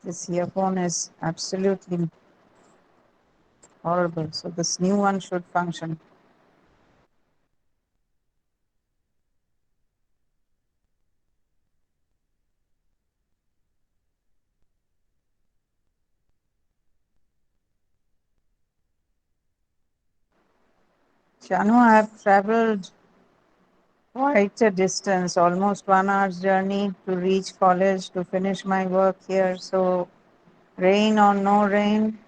This earphone is absolutely horrible. So this new one should function. Chanu, I have traveled quite a distance, almost 1 hour's journey to reach college to finish my work here. So rain or no rain,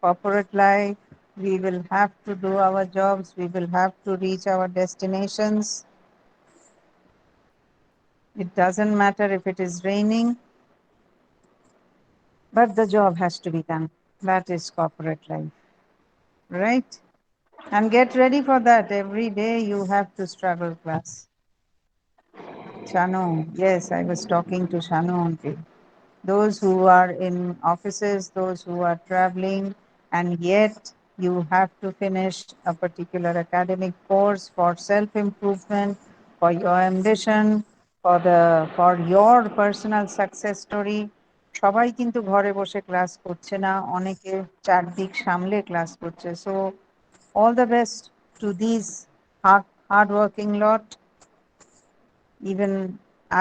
corporate life, we will have to do our jobs. We will have to reach our destinations. It doesn't matter if it is raining, but the job has to be done. That is corporate life, right? And get ready for that. Every day you have to struggle, class. Shanu, yes, I was talking to Shanu only. Those who are in offices, those who are traveling, and yet you have to finish a particular academic course for self-improvement, for your ambition, for your personal success story. সবাই কিন্তু ঘরে বসে class করছে না, অনেকে চারদিক সামলে class করছে। So all the best to these hard working lot. Even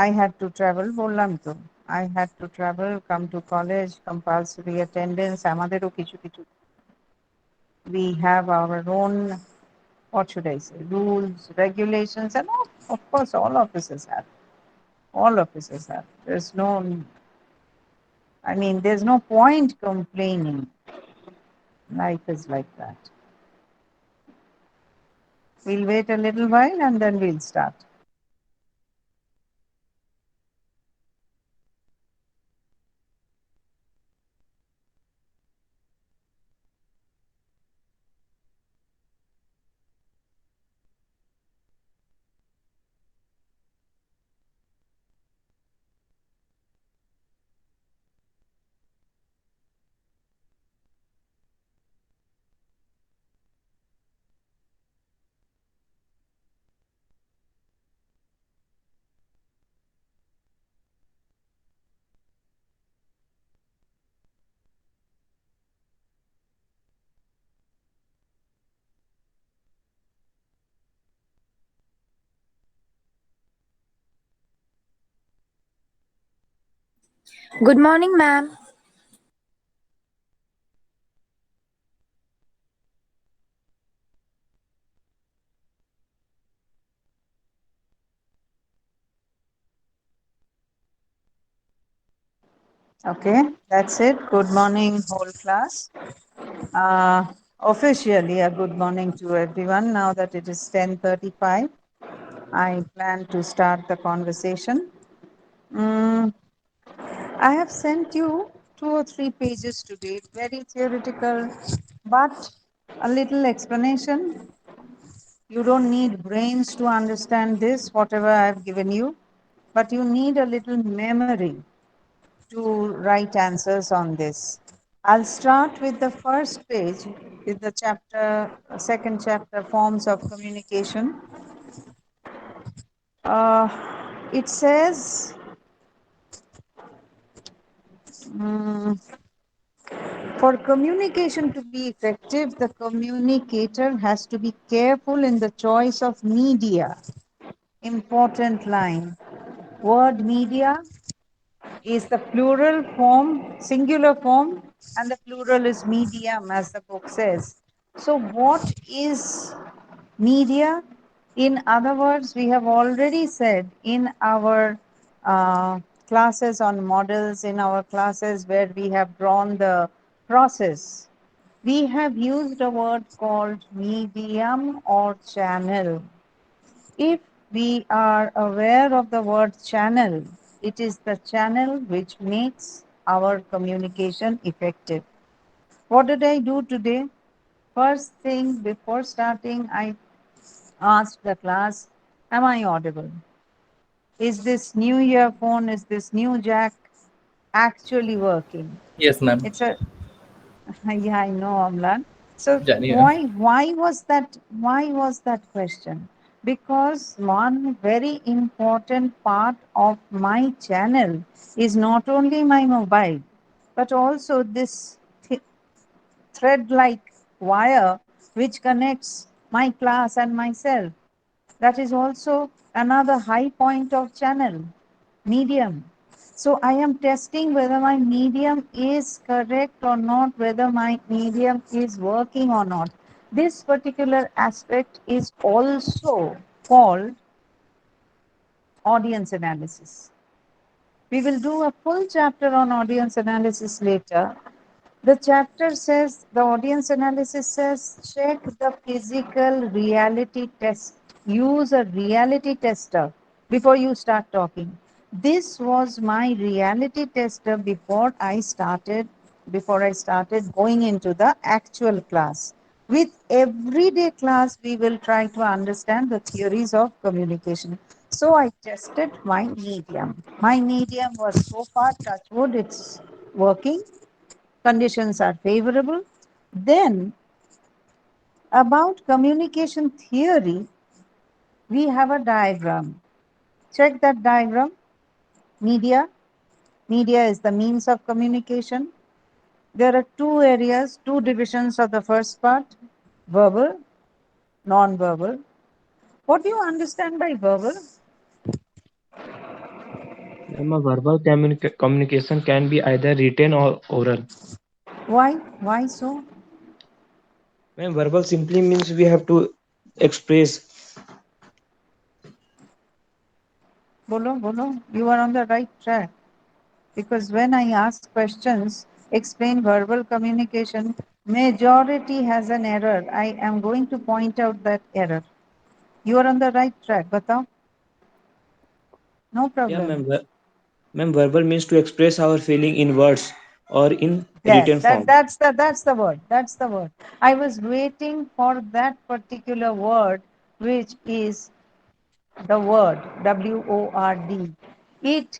I had to travel, বললাম তো, I had to travel, come to college, compulsory attendance, আমাদেরও কিছু কিছু, we have our own, what should I say, rules, regulations, and of course all officers have. All officers have. There's no, I mean, there's no point complaining. Life is like that. We'll wait a little while and then we'll start. Good morning, ma'am. Okay, that's it. Good morning, whole class. Officially, a good morning to everyone. Now that it is 10:35, I plan to start the conversation. Mm, I have sent you 2 or 3 pages today, very theoretical, but a little explanation. You don't need brains to understand this, whatever I have given you, but you need a little memory to write answers on this. I'll start with the first page, with the chapter, second chapter, forms of communication. It says, for communication to be effective, the communicator has to be careful in the choice of media. Important line. Word media is the plural form, singular form, and the plural is medium, as the book says. So what is media? In other words, we have already said in our classes on models, in our classes where we have drawn the process, we have used a word called medium or channel. If we are aware of the word channel, it is the channel which makes our communication effective. What did I do today? First thing before starting, I asked the class, am I audible? Is this new earphone, is this new jack actually working? Yes, ma'am. It's a, yeah, I know, Amlan. So Jani, ma'am. why was that question? Because one very important part of my channel is not only my mobile, but also this thread like wire which connects my class and myself. That is also another high point of channel, medium. So I am testing whether my medium is correct or not, whether my medium is working or not. This particular aspect is also called audience analysis. We will do a full chapter on audience analysis later. The chapter says, the audience analysis says, check the physical reality test. Use a reality tester before you start talking. This was my reality tester before I started going into the actual class. With everyday class, we will try to understand the theories of communication. So I tested my medium. My medium was so far, touch wood, it's working, conditions are favorable. Then, about communication theory, we have a diagram. Check that diagram. Media. Media is the means of communication. There are two areas, two divisions of the first part, verbal, non-verbal. What do you understand by verbal? Ma'am, a verbal communication can be either written or oral. Why? Why so? Ma'am, verbal simply means we have to express. Bolo, bolo. You are on the right track. Because when I ask questions, explain verbal communication, majority has an error. I am going to point out that error. You are on the right track, Batao. No Yeah, problem. ma'am. Ma'am, verbal means to express our feeling in words or in Yes, written form. that's the word. That's the word. I was waiting for that particular word, which is the word word. It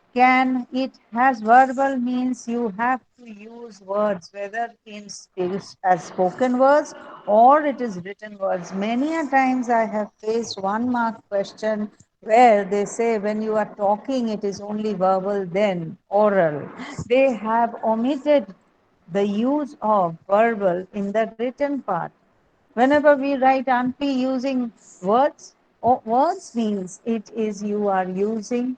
has verbal means you have to use words, whether in space as spoken words or it is written words. Many a times I have faced 1 mark question where they say when you are talking it is only verbal, then oral. They have omitted the use of verbal in the written part. Whenever we write anpi using words, words means it is you are using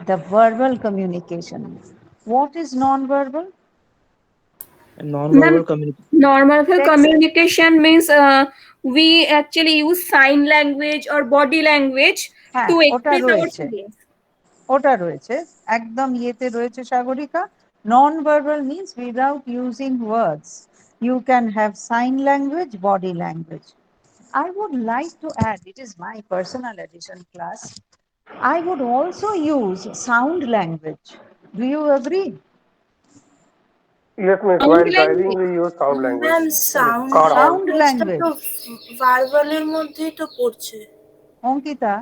the verbal communication. What is non-verbal? And Ma'am, non-verbal communication. normal Text. communication means we actually use sign language or body language হ্যাঁ, to ওটা express our রয়েছে, feelings. ওটা রয়েছে, একদম ইয়েতে রয়েছে Sagarika. Non-verbal means without using words. You can have sign language, body language. I would like to add, it is my personal addition class, I would also use sound language. Do you agree? Yes, miss. Sound While driving, language. we use sound language ma'am in the sound car horn. Sound ল্যাঙ্গুয়েজটা তো language. ভার্বালের মধ্যেই তো পড়ছে। Ankita,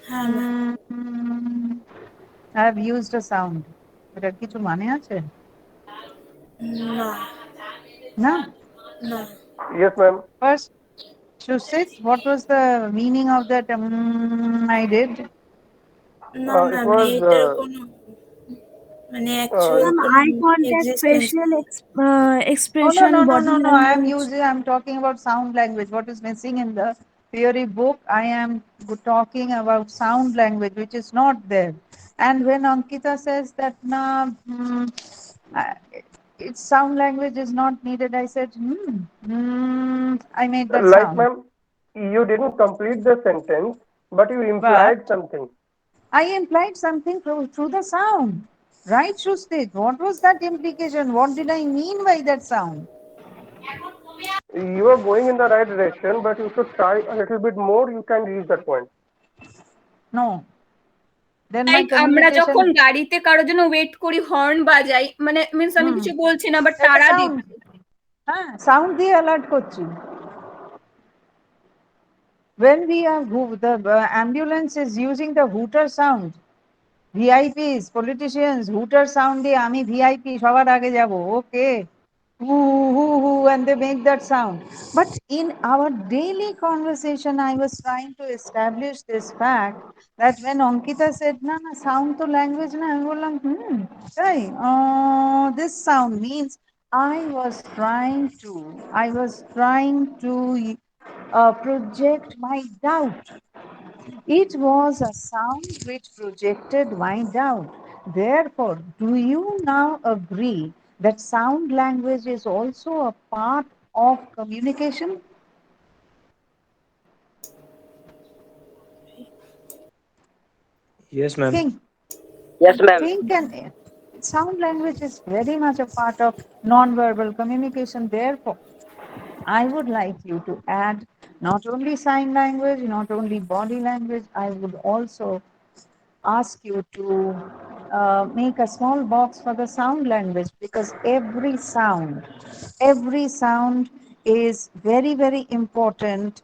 হ্যাঁ ma'am. mm, I have used a sound. এটার কিছু মানে আছে? না না? না Yes, ma'am. First, Shusit, what was the meaning of that I did? না It ম্যাম was এটার কোনো মানে অ্যাকচুয়াল it, Ma'am, কোনো eye contact, এক্সিস্টেন্স facial নেই। Oh, no, expression, no, no, body no, no. language. I'm talking about sound language. What is missing in the theory book? I am talking about sound language, which is not there. And when Ankita says that, na, uh, its sound language is not needed, I said, I made that like, sound. ma'am, you didn't complete the sentence, but you implied But something. I implied something through the sound. Right, Shustit? What was that implication? What did I mean by that sound? You are going in the right direction, but you should try a little bit more. You can reach that point. No. Then my like আমরা যখন communication. গাড়িতে কারোর জন্য wait করি, horn বাজাই, মানে means আমি Hmm. কিছু বলছি না বাট একটা তারা সাউন্ড, দিচ্ছে। হ্যাঁ সাউন্ড দিয়ে অ্যালার্ট করছি। When we are the ambulance is using the hooter sound, VIPs politicians hooter sound দিয়ে আমি ভিআইপি সবার আগে যাব, ওকে, and they make that sound. But in our daily conversation, I was trying to establish this fact that when Ankita said, "Na na sound to language na," I was like, right, this sound means I was trying to project my doubt. It was a sound which projected my doubt. Therefore, do you now agree that sound language is also a part of communication? Yes, ma'am. Think, Yes, ma'am. think, and sound language is very much a part of non-verbal communication. Therefore, I would like you to add not only sign language, not only body language, I would also ask you to make a small box for the sound language, because every sound is very, very important.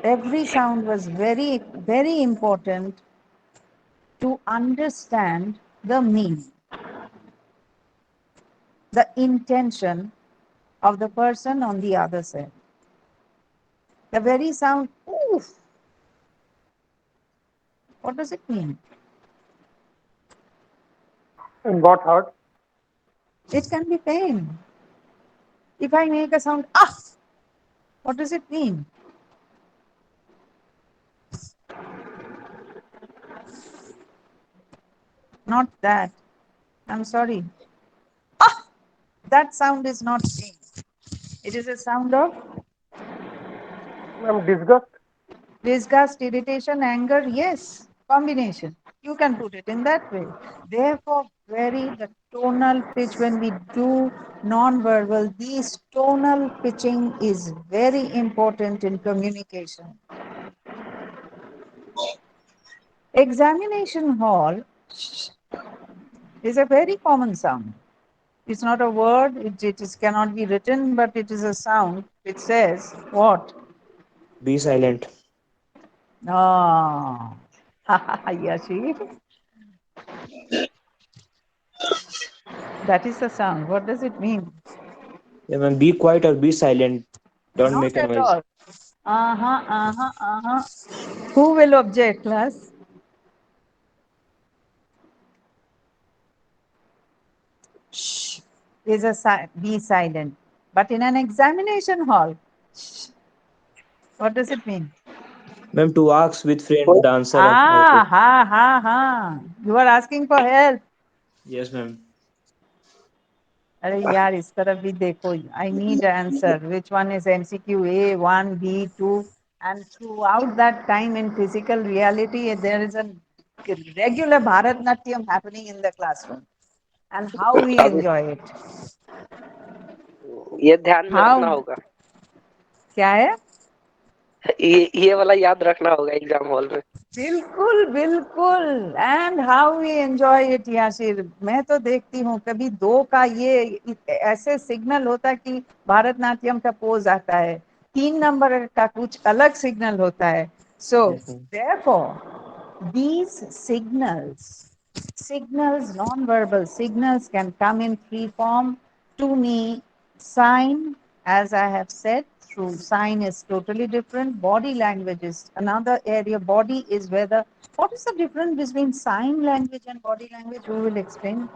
Every sound was very, very important to understand the meaning, the intention of the person on the other side. The very sound, oof, what does it mean? It got hurt. It can be pain. If I make a sound, ah, what does it mean? Not that. I'm sorry. Ah, that sound is not pain. It is a sound of Ma'am, disgust. disgust, irritation, anger. Yes, combination. You can put it in that way. Therefore, vary the tonal pitch when we do non-verbal. This tonal pitching is very important in communication. Examination hall is a very common sound. It's not a word, it cannot be written, but it is a sound which says what? Be silent. Ah, Yashi, that is the sound. What does it mean? Yeah, ma'am. Be quiet or be silent. Don't Not make a at noise. all. Who will object, class? Shh is a be silent. But in an examination hall, shh, what does it mean? Ma'am, to ask with friend the answer of also. You are asking for help. Yes, ma'am. अरे यार इस तरफ भी देखो. I need answer. Which one is MCQ A, 1, B, 2? And throughout that time in physical reality, there is a regular Bharatnatyam happening in the classroom. And how we अब enjoy it. ये ध्यान में रखना How? होगा। क्या है? ये वाला याद रखना होगा एग्जाम हॉल में। बिल्कुल बिल्कुल. And how we enjoy it Yasir. मैं तो देखती हूँ कभी दो का ये ऐसे सिग्नल होता है कि भारतनाट्यम का पोज आता है, 3 नंबर का कुछ अलग सिग्नल होता है. सो Yes, ma'am. Therefore these signals, non-verbal signals can come in free form. To me, sign, as I have said, through sign is totally different. Body language is another area. Body is whether, what is the difference between sign language and body language? Who will explain?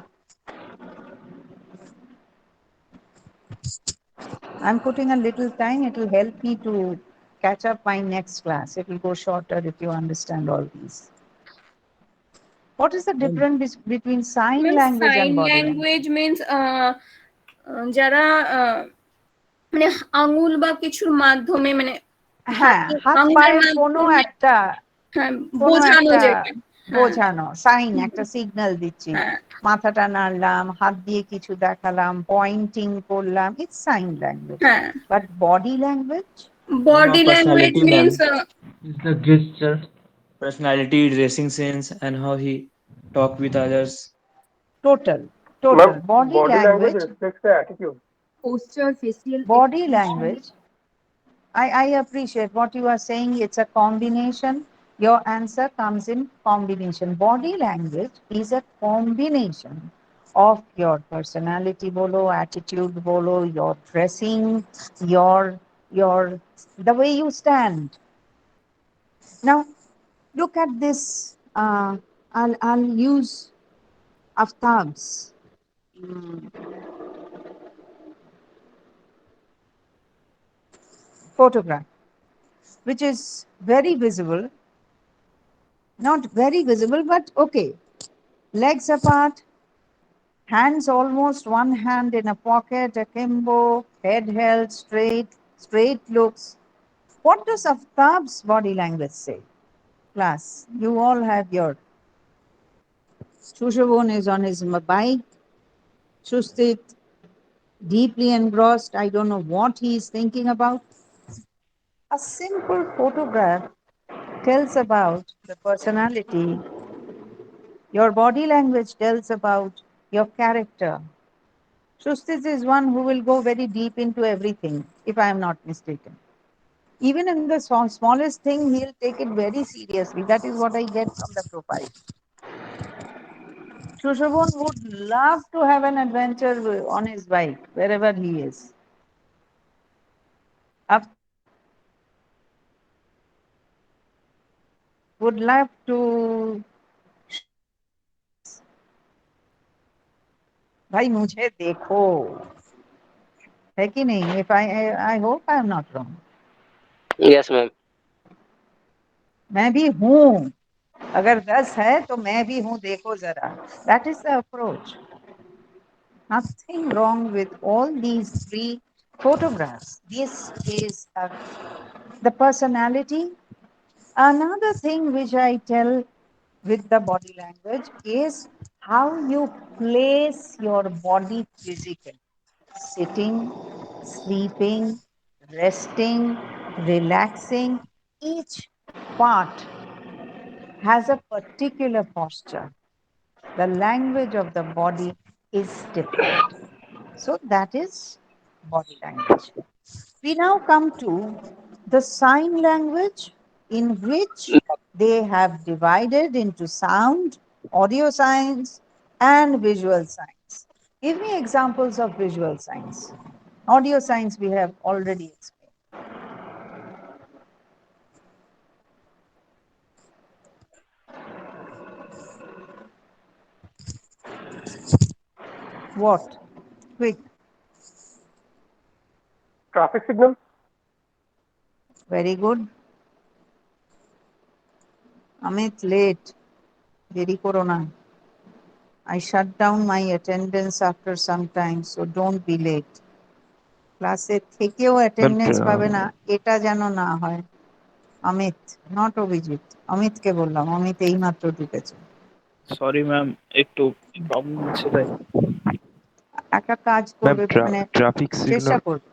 I'm putting a little time. It will help me to catch up my next class. It will go shorter if you understand all these. What is the Ma'am, difference between sign ma'am language and sign body language? Language means যারা মানে আঙুল বা কিছুর মাধ্যমে মানে হ্যাঁ, হাত আঙুলের পায়ের কোনো মাধ্যমে একটা হ্যাঁ কোনো বোঝানো একটা যেটা। হ্যাঁ বোঝানো সাইন, একটা সিগন্যাল দিচ্ছি, হ্যাঁ মাথাটা নাড়লাম, হাত দিয়ে কিছু দেখালাম, পয়েন্টিং করলাম, ইটস সাইন ল্যাঙ্গুয়েজ. হ্যাঁ। But body language ma'am, body language personality, means ma'am. Is the gesture, personality, dressing sense, and how he talk with others. Total Ma'am, total body body language language. reflects the attitude. Posture, facial Body expression. language, I appreciate what you are saying. It's a combination. Your answer comes in combination. Body language is a combination of your personality bolo, attitude bolo, your dressing, your the way you stand. Now look at this. I'll use Aftab's photograph, which is very visible, not very visible, but okay. Legs apart, hands almost one hand in a pocket, akimbo, head held straight, straight looks. What does Aftab's body language say? Class, you all have your. Shushavon is on his bike. Shustit, deeply engrossed. I don't know what he is thinking about. A simple photograph tells about the personality. Your body language tells about your character. Shustit is one who will go very deep into everything, if I am not mistaken. Even in the smallest thing, he'll take it very seriously. That is what I get from the profile. Shushavon would love to have an adventure on his bike, wherever he is. Aftab would love to भाई मुझे देखो है कि नहीं if I hope I am not wrong. Yes, ma'am. मैं भी हूँ अगर 10 है तो मैं भी हूँ देखो जरा. That is the approach. Nothing wrong with all these three photographs. This is the personality. Another thing which I tell with the body language is how you place your body physically. Sitting, sleeping, resting, relaxing. Each part has a particular posture. The language of the body is different. So that is body language. We now come to the sign language, in which they have divided into sound, audio signs, and visual signs. Give me examples of visual signs. Audio signs we have already explained. What? Quick. Traffic signal. Very good. Amit, late. Very corona. I shut down my attendance after some time, so don't be late. ক্লাসে থেকেও attendance পাবে না এটা যেন না হয়. Amit, not Abhijit, অমিতকে বললাম, অমিত এইমাত্র ঢুকেছে. সরি ম্যাম, একটু প্রবলেম হচ্ছে তাই। একটা কাজ Ma'am, করবে মানে traffic চেষ্টা signal. করবে.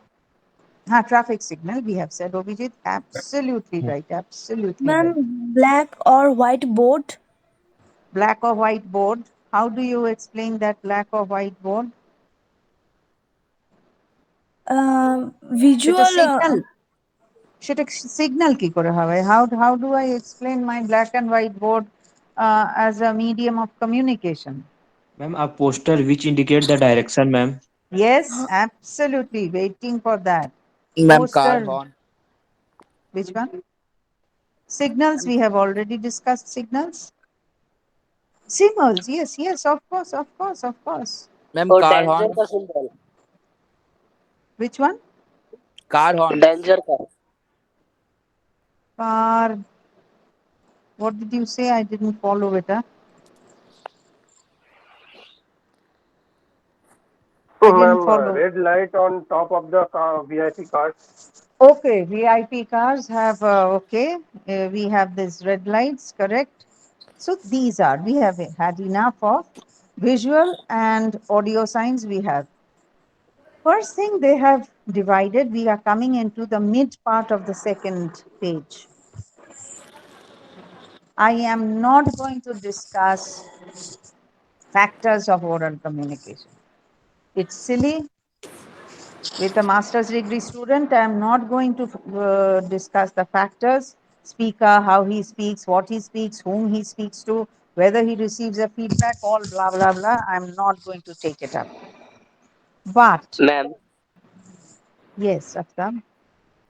হ্যাঁ, traffic signal we have said. Abhijit, absolutely right, absolutely Ma'am, right. black or white board? Black or white board, how do you explain that black or white board? সেটা Visual. সিগন্যাল, সেটা signal কি করে হবে? How do I explain my black and white board as a medium of communication? Ma'am, a poster which indicate the direction, ma'am. Yes, absolutely. Waiting for that. Ma'am, car Poster. horn. Which one? Signals. We have already discussed signals. Symbols. Yes, yes. Of course, of course, of course. Ma'am, और car danger horn. का symbol. Which one? Car horn. Danger का. Car. What did you say? I didn't follow it. Huh? I didn't Ma'am, follow. red light on top of the car, VIP cars. Okay, VIP cars have, okay, we have these red lights, correct? So these are, we have had enough of visual and audio signs we have. First thing they have divided, we are coming into the mid part of the second page. I am not going to discuss factors of oral communication. It's silly. With a master's degree student, I am not going to discuss the factors, speaker, how he speaks, what he speaks, whom he speaks to, Whether he receives a feedback, all blah, blah, blah, I'm not going to take it up. But, Ma'am, yes, Aftab,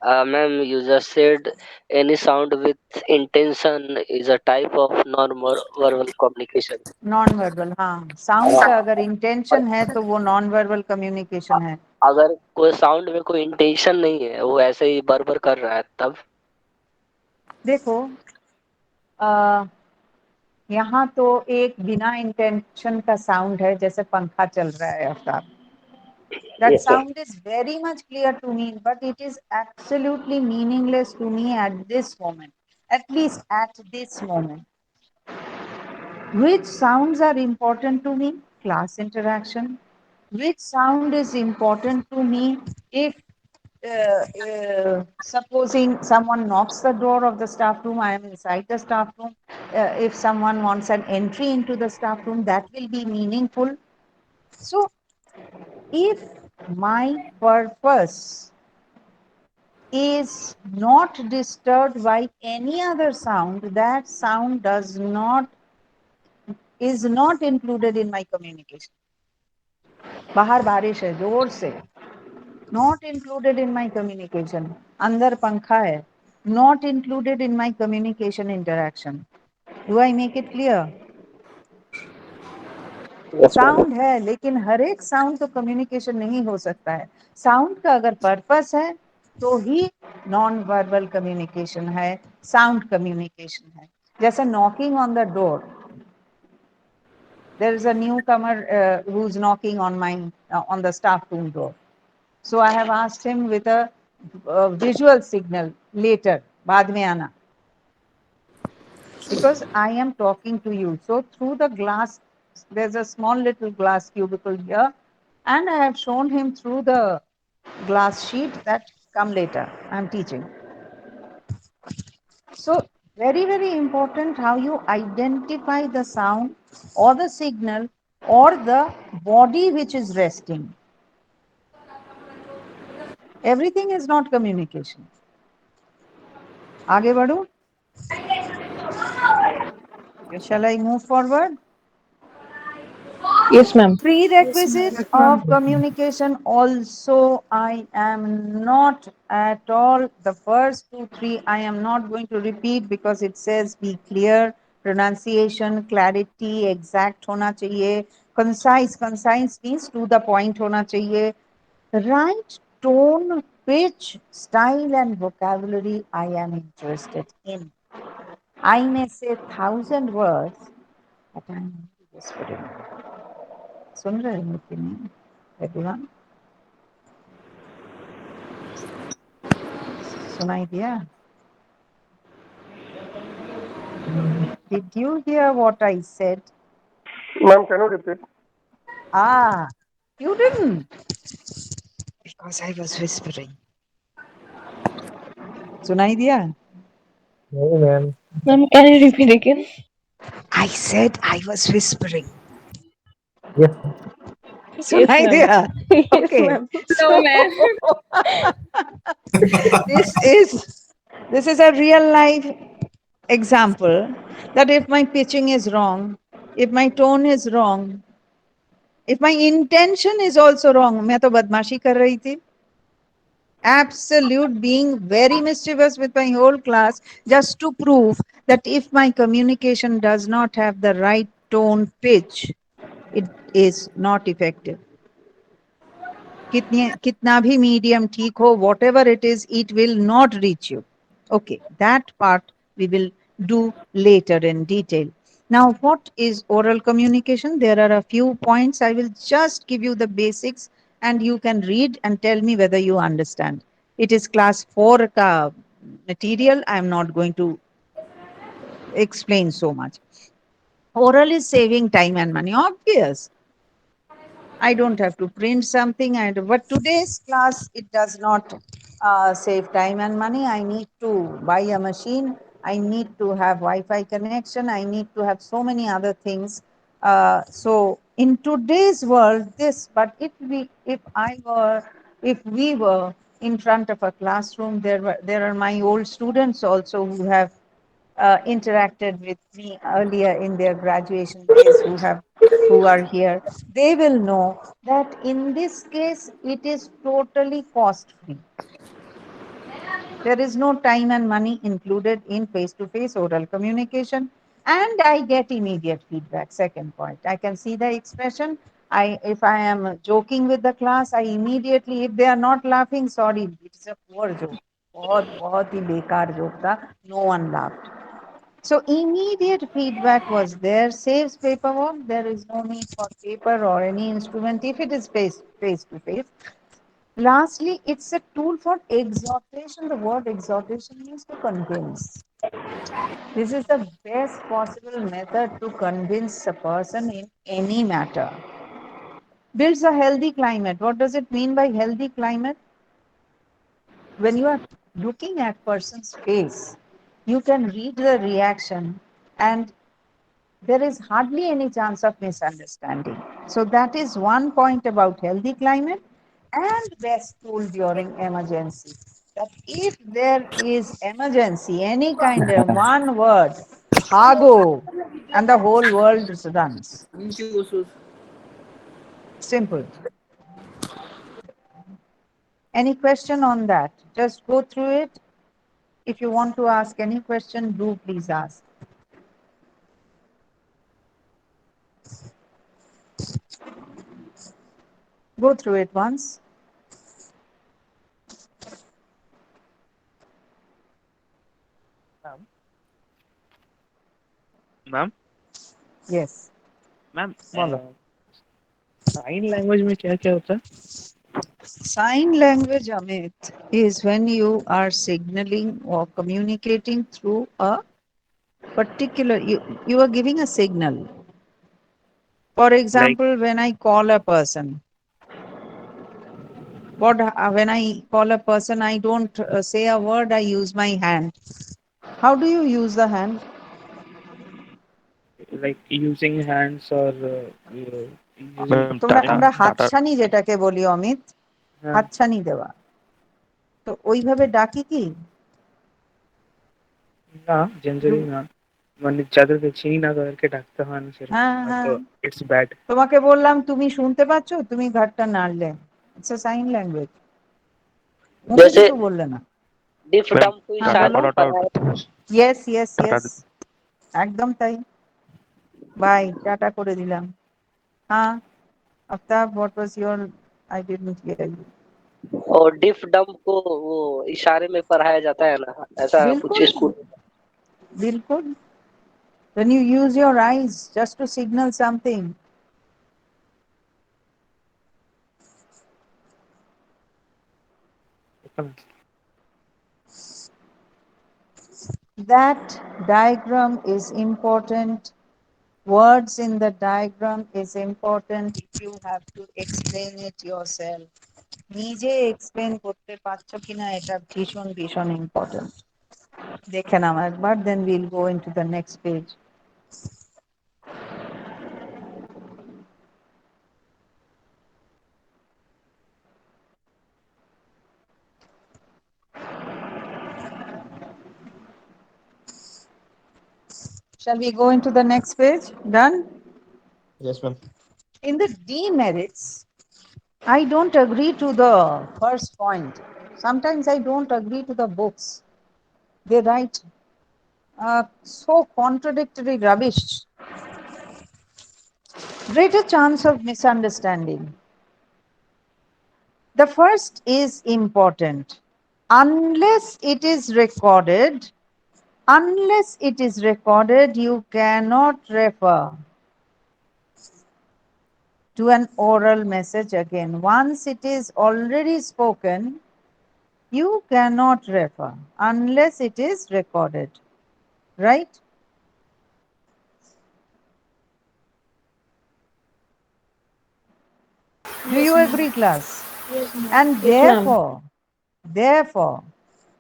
ma'am, you just said any sound with intention is a type of non-verbal communication. non-verbal, हाँ, sound हाँ, का अगर और intention है तो वो non-verbal communication है. अगर कोई साउंड में कोई इंटेंशन नहीं है, वो ऐसे ही बरबर कर रहा है, तब देखो, अ, यहाँ तो एक बिना इंटेंशन का साउंड है, जैसे पंखा चल रहा है Aftab. That yes ma'am. sound is very much clear to me, but it is absolutely meaningless to me at this moment, at least at this moment. Which sounds are important to me? Class interaction. Which sound is important to me if supposing someone knocks the door of the staff room, I am inside the staff room. If someone wants an entry into the staff room, that will be meaningful. So, if my purpose is not disturbed by any other sound, that sound does not is not included in my communication. बाहर बारिश है जोर से, not included in my communication. अंदर पंखा है, not included in my communication interaction. Do I make it clear? Yes ma'am. Sound है लेकिन हर एक साउंड तो कम्युनिकेशन नहीं हो सकता है. साउंड का अगर पर्पस है तो ही नॉन वर्बल कम्युनिकेशन है, साउंड कम्युनिकेशन है. जैसे knocking on the door, there is a newcomer who's knocking on my on the staff room door. So I have asked him with a visual signal later, बाद में आना, because I am talking to you. So through the glass, there's a small little glass cubicle here, and I have shown him through the glass sheet that come later. I'm teaching. So very, very important how you identify the sound or the signal or the body which is resting. Everything is not communication. आगे बढ़ूं? Shall I move forward? Yes, ma'am. Prerequisite of communication also, I am not at all, the first two, three, I am not going to repeat because it says be clear, pronunciation, clarity, exact hona chahiye, concise, concise means to the point hona chahiye, right tone, pitch, style and vocabulary I am interested in. I may say 1,000 words, but I am whispering. सुन रहे हो कि नहीं everyone? सुनाई दिया? Did you hear what I said? Ma'am, can you repeat? Ah, you didn't, because I was whispering. सुनाई दिया? नहीं ma'am. Ma'am, can you repeat again? I said I was whispering. Yes Yes, सुनाई ma'am. दिया? Yes, Okay. ma'am. No, So ma'am. this is a real life example that if my pitching is wrong, if my tone is wrong, if my intention is also wrong, मैं तो बदमाशी कर रही थी, absolute being very mischievous with my whole class just to prove that if my communication does not have the right tone pitch, it is not effective. कितना भी medium ठीक हो, whatever it is, it will not reach you. Okay, that part we will do later in detail. Now, what is oral communication? There are a few points. I will just give you the basics and you can read and tell me whether you understand. It is class 4 ka material. I am not going to explain so much. Oral is saving time and money, obvious. I don't have to print something. But today's class, it does not save time and money. I need to buy a machine. I need to have Wi-Fi connection. I need to have so many other things. So in today's world, this, but if we were in front of a classroom, there are my old students also who have interacted with me earlier in their graduation days who are here, they will know that in this case it is totally cost free. There is no time and money included in face-to-face oral communication, and I get immediate feedback. Second point, I can see the expression. If I am joking with the class, I immediately, if they are not laughing, sorry, it's a poor joke. बहुत ही बेकार joke था. No one laughed. So immediate feedback was there, saves paperwork. There is no need for paper or any instrument if it is face to face. Lastly, it's a tool for exhortation. The word exhortation means to convince. This is the best possible method to convince a person in any matter. Builds a healthy climate. What does it mean by healthy climate? When you are looking at person's face, you can read the reaction and there is hardly any chance of misunderstanding. So that is one point about healthy climate and best tool during emergency. That if there is emergency, any kind of one word, hago, and the whole world runs. Simple. Any question on that? Just go through it. If you want to ask any question, do please ask. Go through it once. Ma'am Yes. Ma'am Follow. Sign language में क्या क्या होता है? Sign language, Amit, is when you are signaling or communicating through a particular, you are giving a signal. For Like example, when I call a person, when I call a person, I don't say a word, I use my hand. How do you use the hand? using hands or using আমরা হাতছানি যেটাকে বলি অমিত, হাতছানি দেওয়া। তো ওইভাবে ডাকি কি? না, জেনারেলি না, মানে যাদেরকে চিনি না তাদেরকে ডাকতে হয় না সেরকম, তো ইটস ব্যাড। তোমাকে বললাম তুমি শুনতে পাচ্ছ, তুমি ঘাটটা নাড়লে, ইটস আ সাইন ল্যাঙ্গুয়েজ। মুখে जैसे কিছু বললে না। डिफ डम को इशारे में पढ़ाया। ইয়েস ইয়েস ইয়েস, একদম তাই। বাই, টাটা করে দিলাম। হ্যাঁ Aftab, what was your, I didn't hear you. और डिफ डम को वो इशारे में पढ़ाया जाता है ना, ऐसा कुछ बिल्कुल स्कूल। बिल्कुल, when you use your eyes just to signal something. That diagram is important. Words in the diagram is important if you have to explain it yourself. নিজে explain করতে পারছো কিনা এটা ভীষণ ভীষণ important. দেখে নাও একবার, then we'll go into the next page. Shall we go into the next page? Done? Yes, ma'am. In the demerits, I don't agree to the first point. Sometimes I don't agree to the books. They write so contradictory rubbish. Greater chance of misunderstanding. The first is important. Unless it is recorded, you cannot refer to an oral message again. Once it is already spoken, you cannot refer unless it is recorded. Right? Do you agree, class? Yes, ma'am. And Yes, ma'am. therefore,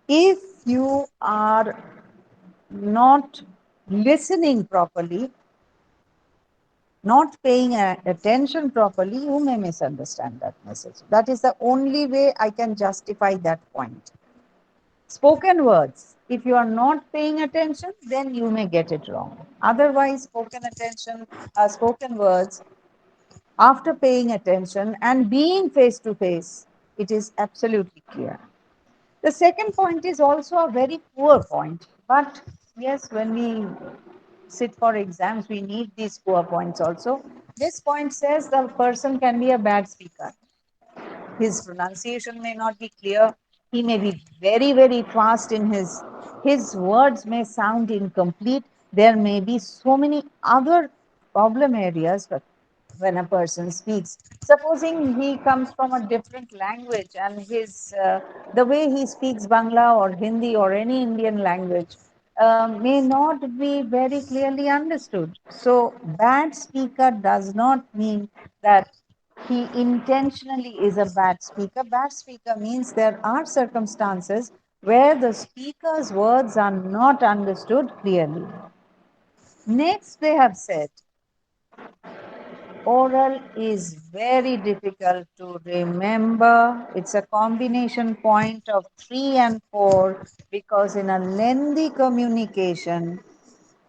if you are not listening properly, not paying attention properly, you may misunderstand that message. That is the only way I can justify that point. Spoken words, If you are not paying attention, then you may get it wrong. Otherwise, spoken words, after paying attention and being face to face, it is absolutely clear. The second point is also a very poor point. But yes, when we sit for exams, we need these poor points also. This point says the person can be a bad speaker. His pronunciation may not be clear. He may be very, very fast in his words may sound incomplete. There may be so many other problem areas, but when a person speaks, supposing he comes from a different language and his the way he speaks Bangla or Hindi or any Indian language may not be very clearly understood. So bad speaker does not mean that he intentionally is a bad speaker. Bad speaker means there are circumstances where the speaker's words are not understood clearly. Next, they have said oral is very difficult to remember. It's a combination point of 3 and 4 because in a lengthy communication,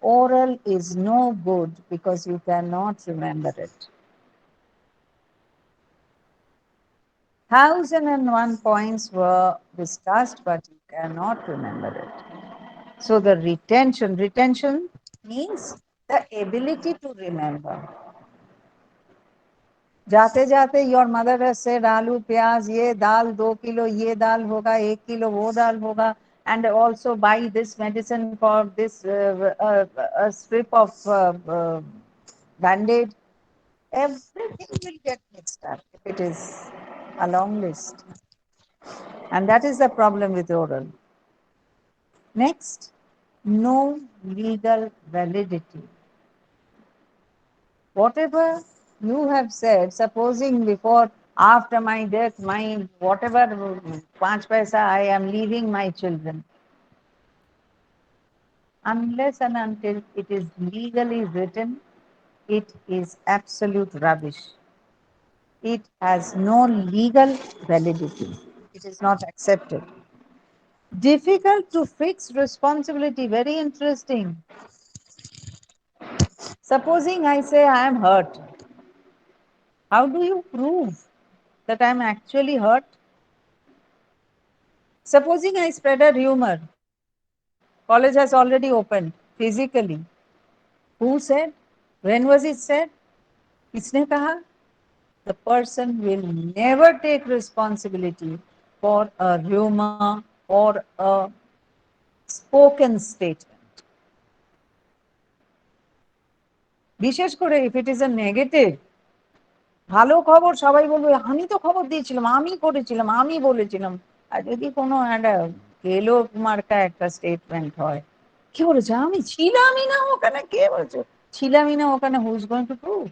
oral is no good because you cannot remember it. 1001 points were discussed, but you cannot remember it. So the retention means the ability to remember. जाते जाते your mother has said आलू प्याज ये दाल 2 kilo ये दाल होगा 1 kilo वो दाल होगा and also buy this medicine for this a strip of band-aid. Everything will get mixed up if it is a long list, and that is the problem with oral. Next, no legal validity. Whatever you have said, supposing before, after my death, my whatever 5 paisa, I am leaving my children. Unless and until it is legally written, it is absolute rubbish. It has no legal validity. It is not accepted. Difficult to fix responsibility. Very interesting. Supposing I say I am hurt. How do you prove that I am actually hurt? Supposing I spread a rumor, college has already opened physically. Who said? When was it said? Kisne kaha? The person will never take responsibility for a rumor or a spoken statement. বিশেষ করে if it is a negative, ভালো খবর সবাই বলবে আমি তো খবর দিয়েছিলাম, আমি করেছিলাম, আমি বলেছিলাম। আর যদি কোনো একটা গেলো মার্কা একটা স্টেটমেন্ট হয়, কি বলেছে আমি ছিলামই না ওখানে, কে বলছে ছিলামই না ওখানে, who is going to prove?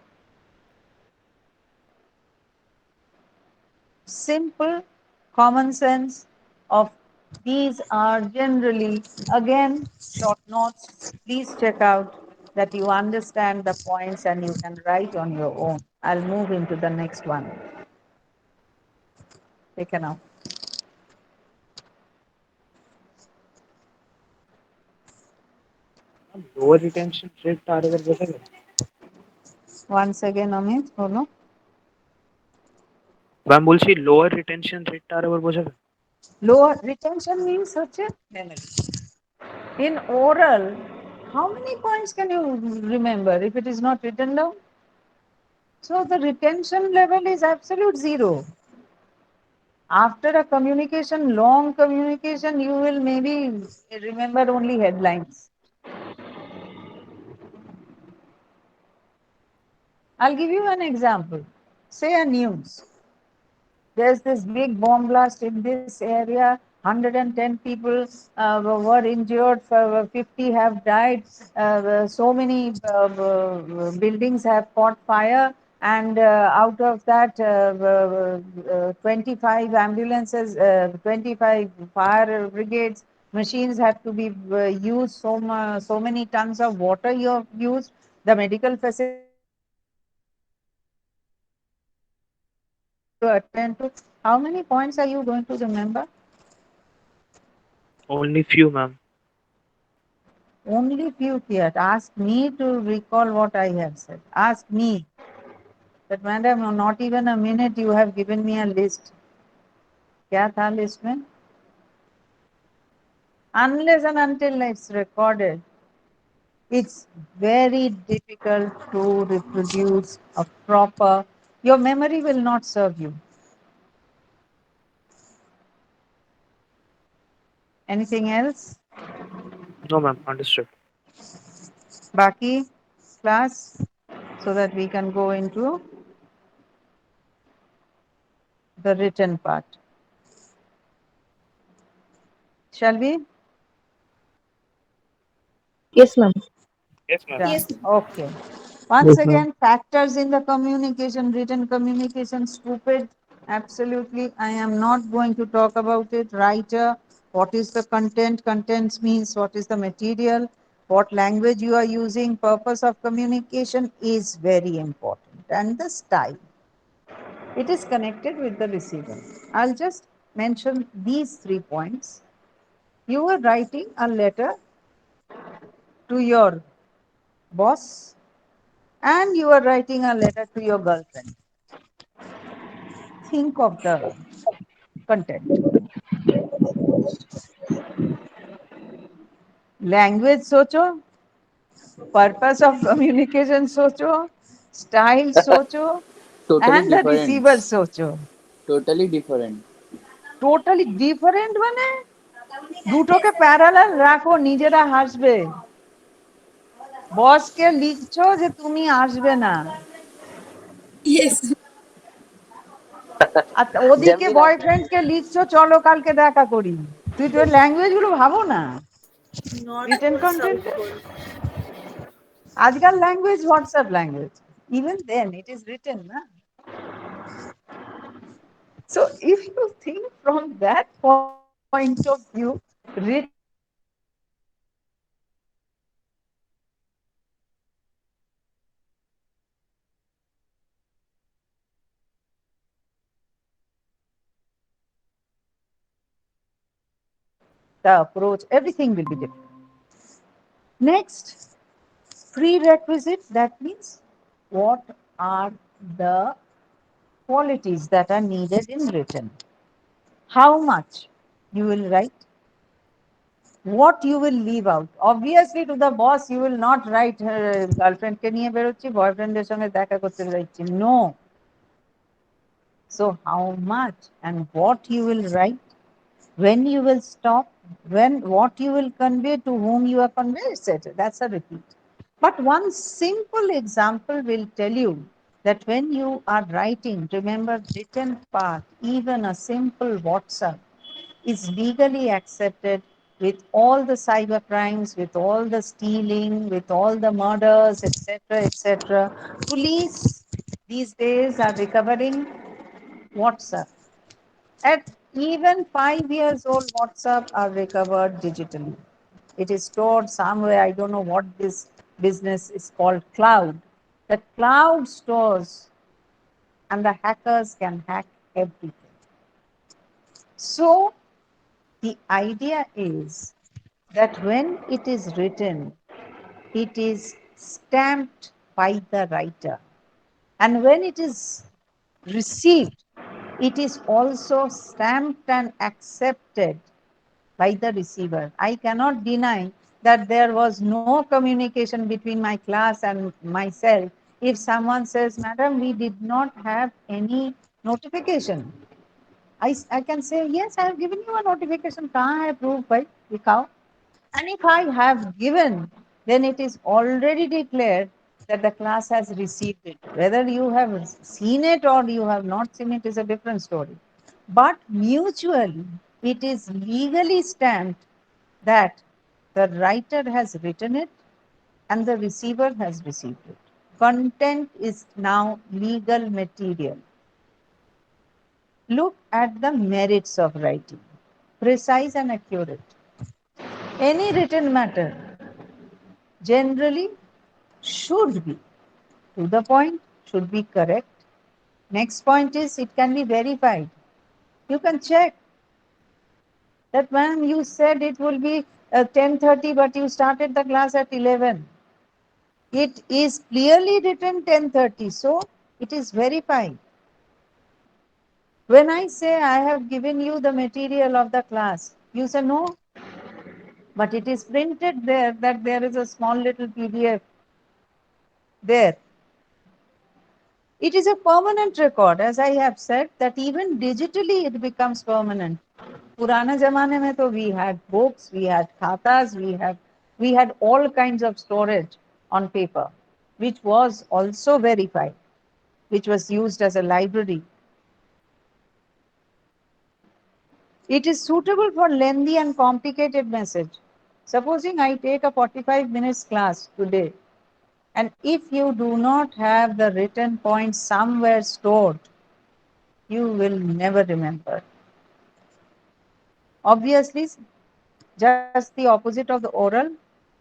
Simple common sense of these are generally, again, short notes. Please check out that you understand the points and you can write on your own. I'll move into the next one. Taken out. Lower retention rate target বসে Once again, Amit, বলো। Ma'am বলছি lower retention রেটটা আরেকবার বোঝাবেন? Lower retention means such a memory. In oral, how many points can you remember if it is not written down? So the retention level is absolute zero. After a communication, long communication, you will maybe remember only headlines. I'll give you an example. Say a news. There's this big bomb blast in this area. 110 people were injured. 50 have died. So many buildings have caught fire. And out of that, 25 ambulances, 25 fire brigades machines have to be used. So many tons of water you have used. The medical facilities have to be attend to. How many points are you going to remember? Only few, ma'am. Only few yet. Ask me to recall what I have said. Ask me. But madam, not even a minute you have given me a list. क्या था list में? Unless and until it's recorded, it's very difficult to reproduce a proper, your memory will not serve you. Anything else? No, ma'am. Understood. Baki, class, so that we can go into the written part. Shall we? Yes, ma'am. Yes, ma'am. Done. Yes. Okay. Once Yes, ma'am. again, factors in the communication, written communication, stupid. Absolutely. I am not going to talk about it. Writer, what is the content? Contents means what is the material? What language you are using? Purpose of communication is very important. And the style. It is connected with the receiver. I'll just mention these 3 points. You are writing a letter to your boss and you are writing a letter to your girlfriend. Think of the content. Language socho, purpose of communication socho, style socho, Totally and the different. receiver socho. Totally different. Totally different মানে দুটোকে parallel রাখো, নিজেরা হাসবে। বসকে লিখছো যে তুমি আসবে না, Yes. আর ওদিকে Jamila, বয়ফ্রেন্ডকে লিখছো চলো কালকে দেখা করি। তুই তোর ল্যাঙ্গুয়েজ গুলো ভাবো না, Not রিটেন কন্টেন্ট। possible. আজকাল language WhatsApp language, even then it is written na. So if you think from that point of view, written communication is very important. The approach, everything will be different. Next, prerequisite, that means what are the qualities that are needed in written. How much you will write, what you will leave out. Obviously, to the boss, you will not write girlfriend ke niye berochi, boyfriend er sange dekha korte যাচ্ছি. No. So, how much and what you will write, when you will stop, when what you will convey, to whom you are conveying, etc. That's a repeat. But one simple example will tell you that when you are writing, remember written part, even a simple WhatsApp is legally accepted with all the cyber crimes, with all the stealing, with all the murders, etc., etc. Police these days are recovering WhatsApp. At even 5 years old, WhatsApp are recovered digitally. It is stored somewhere. I don't know what this business is called, cloud. The cloud stores, and the hackers can hack everything. So the idea is that when it is written, it is stamped by the writer. And when it is received, it is also stamped and accepted by the receiver. I cannot deny that there was no communication between my class and myself. If someone says, Madam, we did not have any notification, I can say, yes, I have given you a notification. कहाँ है proof भाई? दिखाओ. And if I have given, then it is already declared that the class has received it. Whether you have seen it or you have not seen it is a different story. But mutually, it is legally stamped that the writer has written it and the receiver has received it. Content is now legal material. Look at the merits of writing, precise and accurate. Any written matter generally should be to the point, should be correct. Next point is it can be verified. You can check that when you said it will be 10:30, but you started the class at 11. It is clearly written 10:30, so it is verified. When I say I have given you the material of the class, you say no, but it is printed there that there is a small little PDF there. It is a permanent record, as I have said, that even digitally it becomes permanent. Purana zamane mein to we had books, we had khatas, we had all kinds of storage on paper, which was also verified, which was used as a library. It is suitable for lengthy and complicated message. Supposing I take a 45 minutes class today, and if you do not have the written points somewhere stored, you will never remember. Obviously, just the opposite of the oral.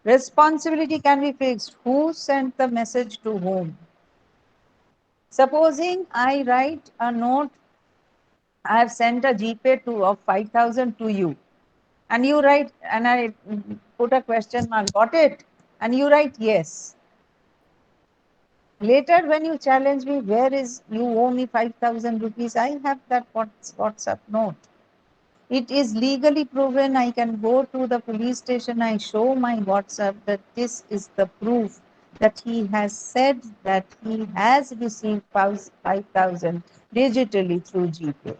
Responsibility can be fixed. Who sent the message to whom? Supposing I write a note, I have sent a GPay of 5,000 to you, and you write, and I put a question mark, got it? And you write yes. Later, when you challenge me, where is you owe me 5,000 rupees? I have that WhatsApp note. It is legally proven. I can go to the police station. I show my WhatsApp that this is the proof that he has said that he has received 5,000 digitally through GPay.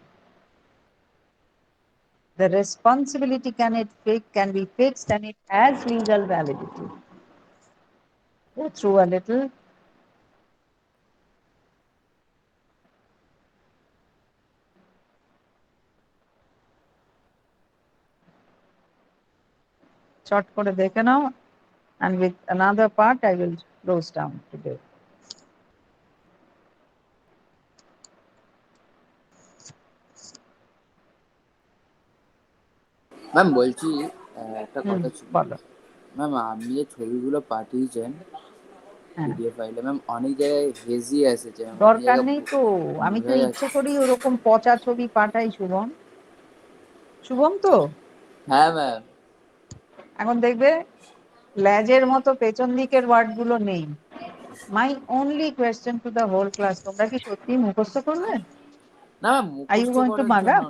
The responsibility can be fixed, and it has legal validity. Go through a little. Short করে দেখে নাও, and with another part I will close down today. Ma'am বলছি একটা কথা ছিল। বলো। Ma'am আপনি যে ছবিগুলো পাঠিয়েছেন হ্যাঁ, পিডিএফ ফাইলে, ম্যাম অনেক জায়গায় হেজি এসেছে, ম্যাম অনেক দরকার জায়গায় নেই তো, আমি তো বোঝা ইচ্ছে যাচ্ছে। করেই ওরকম পচা ছবি পাঠাই। শুভম, শুভম তো হ্যাঁ ম্যাম। এখন দেখবে ল্যাজের মতো পেছন দিকের ওয়ার্ডগুলো নেই। My only question to the whole class, তোমরা কি সত্যি মুখস্থ করবে? না ম্যাম, আর ইউ মুখস্থ গোইং টু করার মাগ জন্য আপ?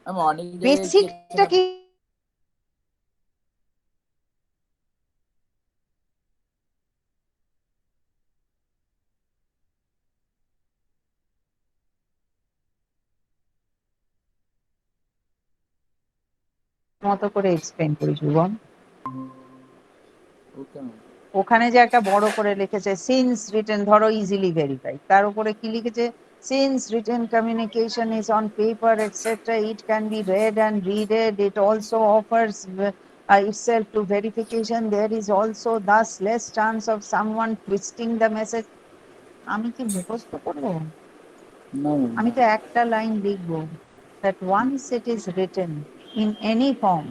না ম্যাম, অনেক জায়গায় কি হচ্ছে বেসিকটা ম্যাম। কি মতো করে এক্সপ্লেন করি শুভম? Okay ma'am. ওখানে যে একটা বড় করে লিখেছে সিন্স রিটেন, ধরো ইজিলি ভেরিফাই, তার উপরে কি লিখেছে? Since written communication is on paper etcetera, it can be read and reread, it also offers itself to verification, there is also thus less chance of someone twisting the message. আমি কি মুখস্থ করবো? না ma'am. আমি তো একটা line লিখবো, that once it is written in any form,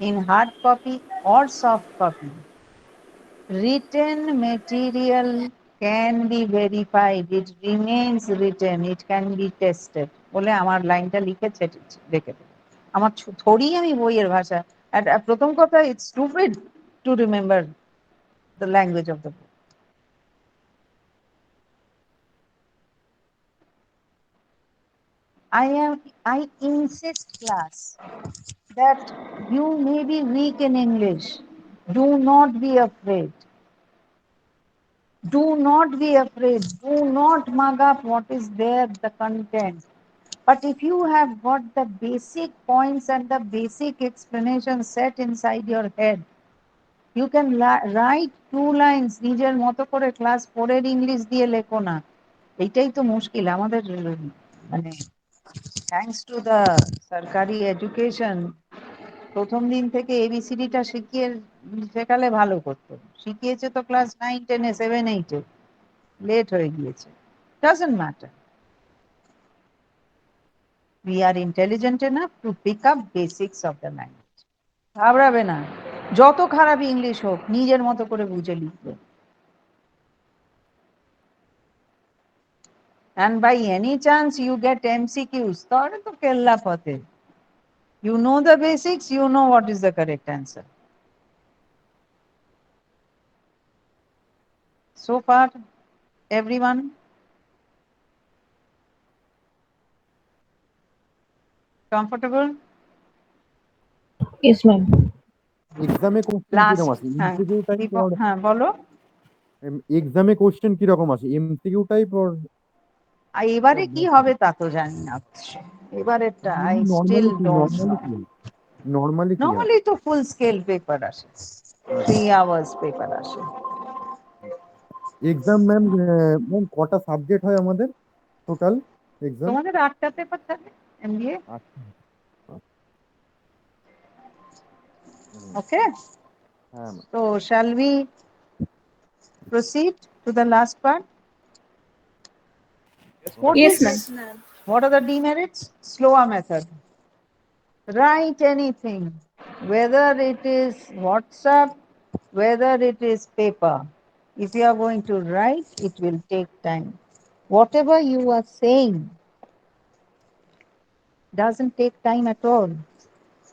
in hard copy or soft copy, written material can be verified, it remains written, it can be tested বলে আমার লাইনটা লিখে রেখে দেবো। আমার থোড়ি আমি বইয়ের ভাষা, আর প্রথম কথা, it's stupid to remember the language of the book. I insist, class, that you may be weak in English, do not be afraid. Do not be afraid. Do not mug up what is there, the content. But if you have got the basic points and the basic explanation set inside your head, you can write 2 lines নিজের মতো করে class 4 এর English দিয়ে লেখো না। এইটাই তো মুশকিল আমাদের, মানে থ্যাঙ্কস টু দ্য সরকারি এডুকেশন, প্রথম দিন থেকে এবিসিডিটা শেখালে ভালো করতো। শিখিয়েছে তো ক্লাস 9, 10, 7, 8, লেট হয়ে গিয়েছে। Doesn't matter. We are intelligent enough to pick up basics of the language. ঘাবড়াবে না, যত খারাপ ইংলিশ হোক নিজের মতো করে বুঝে লিখবে। And by any chance you get MCQs, তাহলে তো কেল্লা ফতে। You know the basics, you know what is the correct answer. So far, everyone? Comfortable? Yes, ma'am. এক্সামে কোশ্চেন Last, কিরকম আছে এমসিকিউ টাইপ অর হ্যাঁ বলো। এক্সামে কোশ্চেন কিরকম আছে এমসিকিউ টাইপ অর আর এবারে কি হবে তা তো জানি না অবশ্যই। এবারেরটা আই স্টিল নরমালি কি ডোন্ট নো। নরমালি কি নরমালি কি হয় নর্মালি তো ফুল স্কেল পেপার আসে, আচ্ছা 3 hours পেপার আসে। এক্সাম ম্যাম ম্যাম কটা সাবজেক্ট হয় আমাদের টোটাল এক্সাম তোমাদের 8টা পেপার থাকে এমবিএ। আচ্ছা ওকে, হ্যাঁ ma'am. so shall we proceed to the last part? What Yes, is, ma'am. what are the demerits? Slower method. Write anything, whether it is WhatsApp, whether it is paper. If you are going to write, it will take time. Whatever you are saying doesn't take time at all.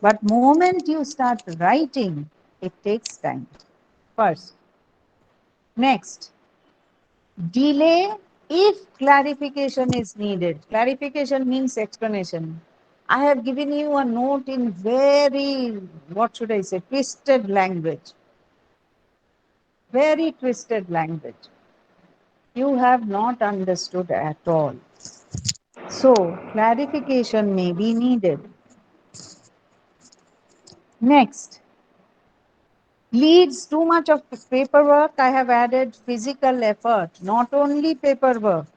But moment you start writing, it takes time. First. Next, delay if clarification is needed. Clarification means explanation. I have given you a note in very, what should I say, twisted language. Very twisted language. You have not understood at all. So, clarification may be needed. Next, leads too much of paperwork. I have added physical effort, not only paperwork.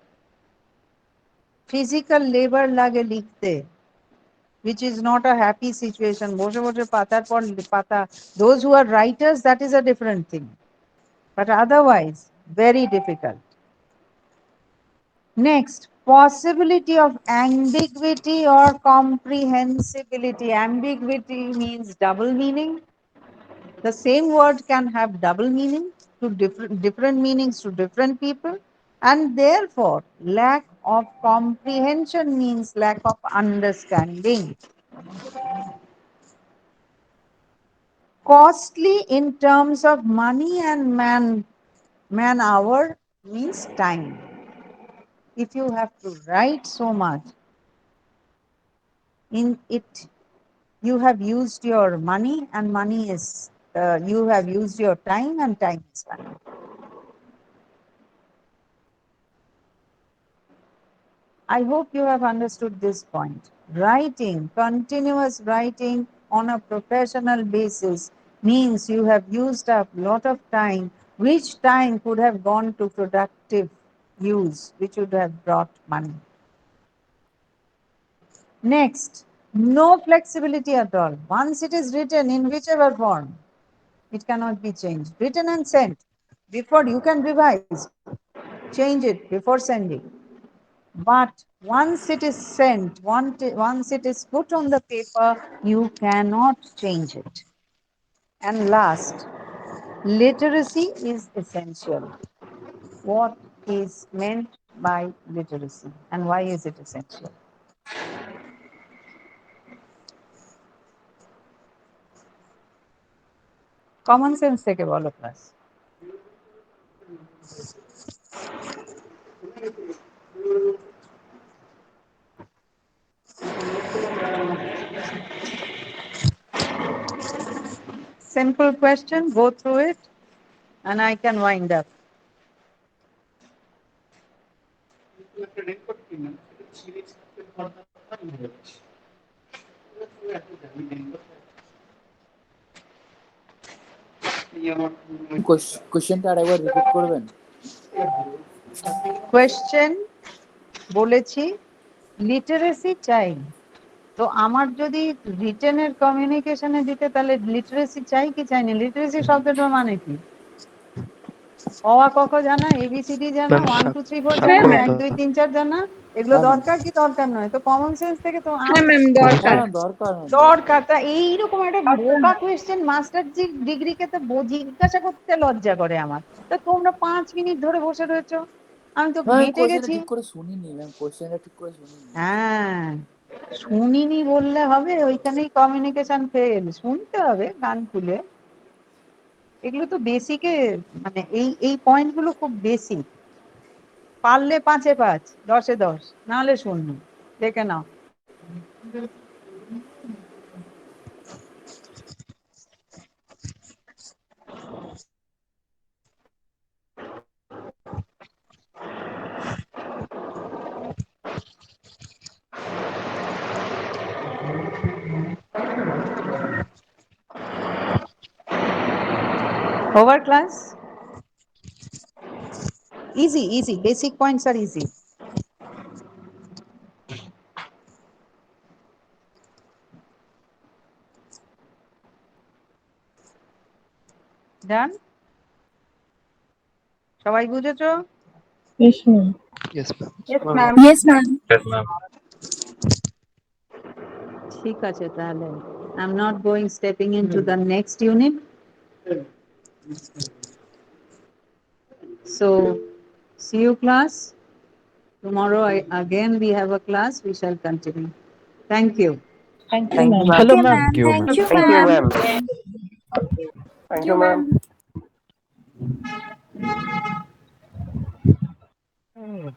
Physical labor lage likhte, which is not a happy situation. Boshe boshe patar por pata. Those who are writers, that is a different thing. But otherwise, very difficult. Next, possibility of ambiguity or comprehensibility. Ambiguity means double meaning. The same word can have double meaning to different meanings to different people, and therefore lack of comprehension means lack of understanding. Costly in terms of money and man hour means time. If you have to write so much, in it you have used your money, and money is you have used your time, and time is money. I hope you have understood this point. Writing, continuous writing on a professional basis means you have used up a lot of time, which time could have gone to productive use, which would have brought money. Next, no flexibility at all. Once it is written in whichever form, it cannot be changed. Written and sent. Before you can revise, change it before sending. But once it is sent, once it is put on the paper, you cannot change it. And last, literacy is essential. What is meant by literacy and why is it essential? Common sense থেকে বলো class. Simple question, go through it, and I can wind up. কোশ্চেনটা আরেকবার repeat করবেন? Question বলেছি literacy চাই, তো আমার যদি রিটেনের কমিউনিকেশনে দিতে তাহলে লিটারেসি চাই কি চাই না? লিটারেসি শব্দটার মানে কি? অ আ ক খ জানা, এবিসিডি জানা, ম্যাম 1 2 3 4 জানা, স্বাক্ষর 1 2 3 4 জানা, এগুলো হ্যাঁ ম্যাম, দরকার কি দরকার নয়? তো কমন সেন্স থেকে তো হ্যাঁ ম্যাম, হ্যাঁ দরকার। ম্যাম দরকার ম্যাম দরকার। তা এইরকম একটা বোকা কোয়েশ্চেন মাস্টার ডিগ্রিকে তো জিজ্ঞাসা করতে লজ্জা করে আমার। তা তোমরা 5 মিনিট ধরে বসে রয়েছো, আমি তো ম্যাম। ঘেঁটে কোশ্চেনটা গেছি। ঠিক করে শুনিনি ম্যাম, কোশ্চেনটা ঠিক করে শুনিনি। হ্যাঁ, শুনিনি বললে হবে? ওইখানেই কমিউনিকেশন ফেল। শুনতে হবে কান খুলে। এগুলো তো বেসিকে, মানে এই পয়েন্টগুলো খুব বেসিক। পারলে 5-এ 5, 10-এ 10, নাহলে শূন্য। দেখে নাও। Over class? Easy. Basic points are easy. Done? সবাই বুঝেছো? Yes, ma'am. Yes, ma'am. Yes, ma'am. Yes, ma'am. Yes, ma'am. ঠিক আছে তাহলে। I'm not going stepping into the next unit. So, see you class. Tomorrow again we have a class. We shall continue. Thank you. Thank you, Thank you, ma'am. ma'am. Okay, Hello, ma'am. ma'am. Thank you, Thank you, ma'am. ma'am. Thank Thank you, you, ma'am. ma'am.